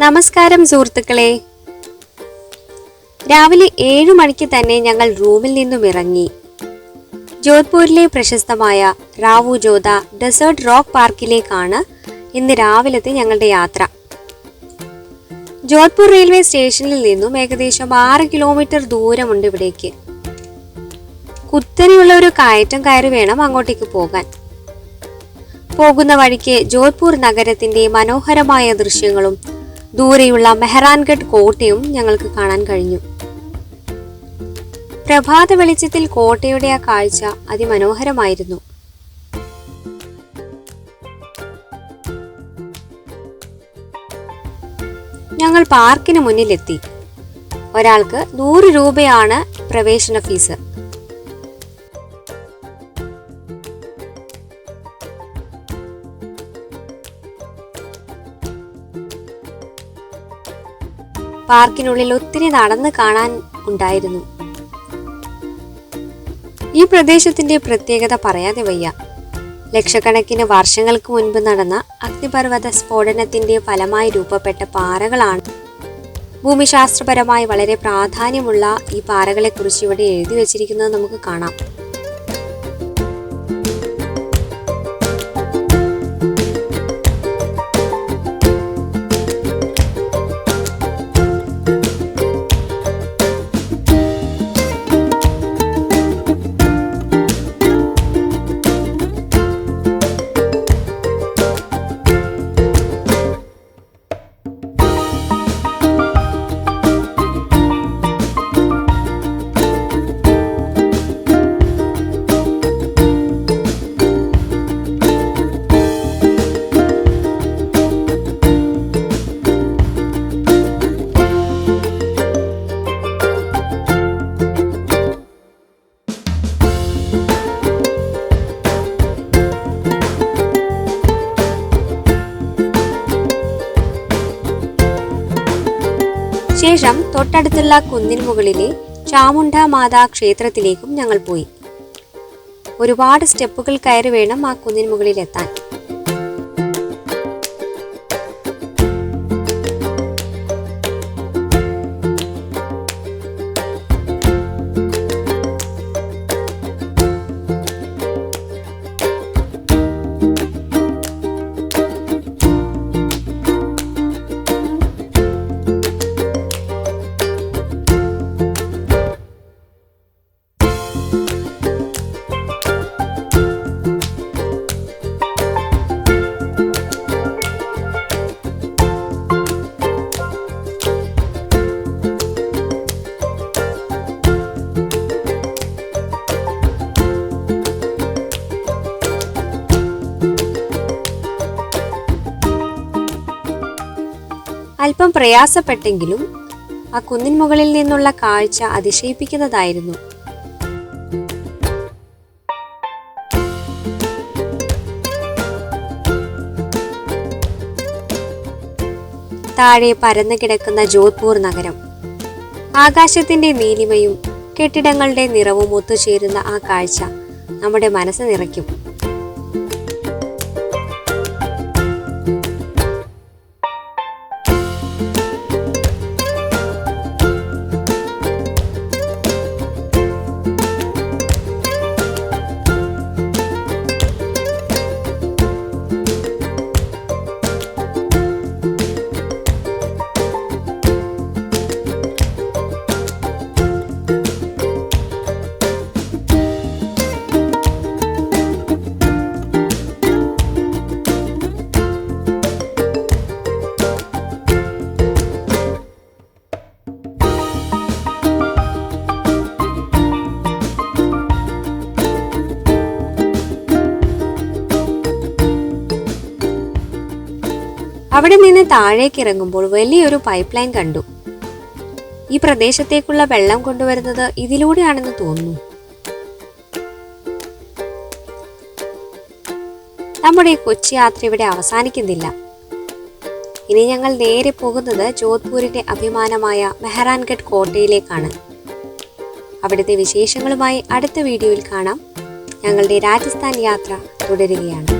നമസ്കാരം സുഹൃത്തുക്കളെ. രാവിലെ 7 മണിക്ക് തന്നെ ഞങ്ങൾ റൂമിൽ നിന്നും ഇറങ്ങി. ജോധ്പൂരിലെ പ്രശസ്തമായ റാവു ജോധ ഡെസേർട്ട് റോക്ക് പാർക്കിലേക്കാണ് ഇന്ന് രാവിലത്തെ ഞങ്ങളുടെ യാത്ര. ജോധ്പൂർ റെയിൽവേ സ്റ്റേഷനിൽ നിന്നും ഏകദേശം 6 കിലോമീറ്റർ ദൂരമുണ്ട് ഇവിടേക്ക്. കുത്തനെയുള്ള ഒരു കയറ്റം കയറി വേണം അങ്ങോട്ടേക്ക് പോകാൻ. പോകുന്ന വഴിക്ക് ജോധ്പൂർ നഗരത്തിന്റെ മനോഹരമായ ദൃശ്യങ്ങളും ദൂരെയുള്ള മെഹ്റാൻഗഡ് കോട്ടയും ഞങ്ങൾക്ക് കാണാൻ കഴിഞ്ഞു. പ്രഭാത വെളിച്ചത്തിൽ കോട്ടയുടെ ആ കാഴ്ച അതിമനോഹരമായിരുന്നു. ഞങ്ങൾ പാർക്കിന് മുന്നിലെത്തി. ഒരാൾക്ക് 100 രൂപയാണ് പ്രവേശന ഫീസ്. പാർക്കിനുള്ളിൽ ഒത്തിരി നടന്ന് കാണാൻ ഉണ്ടായിരുന്നു. ഈ പ്രദേശത്തിന്റെ പ്രത്യേകത പറയാതെ വയ്യ. ലക്ഷക്കണക്കിന് വർഷങ്ങൾക്ക് മുൻപ് നടന്ന അഗ്നിപർവ്വത സ്ഫോടനത്തിന്റെ ഫലമായി രൂപപ്പെട്ട പാറകളാണ്. ഭൂമിശാസ്ത്രപരമായി വളരെ പ്രാധാന്യമുള്ള ഈ പാറകളെ കുറിച്ച് ഇവിടെ എഴുതി വച്ചിരിക്കുന്നത് നമുക്ക് കാണാം. ശേഷം തൊട്ടടുത്തുള്ള കുന്നിൻ മുകളിലെ ചാമുണ്ഡ മാതാ ക്ഷേത്രത്തിലേക്കും ഞങ്ങൾ പോയി. ഒരുപാട് സ്റ്റെപ്പുകൾ കയറി വേണം ആ കുന്നിൻ മുകളിൽ എത്താൻ. അല്പം പ്രയാസപ്പെട്ടെങ്കിലും ആ കുന്നിൻ മുകളിൽ നിന്നുള്ള കാഴ്ച അതിശയിപ്പിക്കുന്നതായിരുന്നു. താഴെ പരന്നു കിടക്കുന്ന ജോധ്പൂർ നഗരം, ആകാശത്തിന്റെ നീലിമയും കെട്ടിടങ്ങളുടെ നിറവും ഒത്തുചേരുന്ന ആ കാഴ്ച നമ്മുടെ മനസ്സ് നിറയ്ക്കും. അവിടെ നിന്ന് താഴേക്ക് ഇറങ്ങുമ്പോൾ വലിയൊരു പൈപ്പ് ലൈൻ കണ്ടു. ഈ പ്രദേശത്തേക്കുള്ള വെള്ളം കൊണ്ടുവരുന്നത് ഇതിലൂടെയാണെന്ന് തോന്നുന്നു. നമ്മുടെ കൊച്ചി യാത്ര ഇവിടെ അവസാനിക്കുന്നില്ല. ഇനി ഞങ്ങൾ നേരെ പോകുന്നത് ജോധ്പൂരിന്റെ അഭിമാനമായ മെഹ്റാൻഗഡ് കോട്ടയിലേക്കാണ്. അവിടുത്തെ വിശേഷങ്ങളുമായി അടുത്ത വീഡിയോയിൽ കാണാം. ഞങ്ങളുടെ രാജസ്ഥാൻ യാത്ര തുടരുകയാണ്.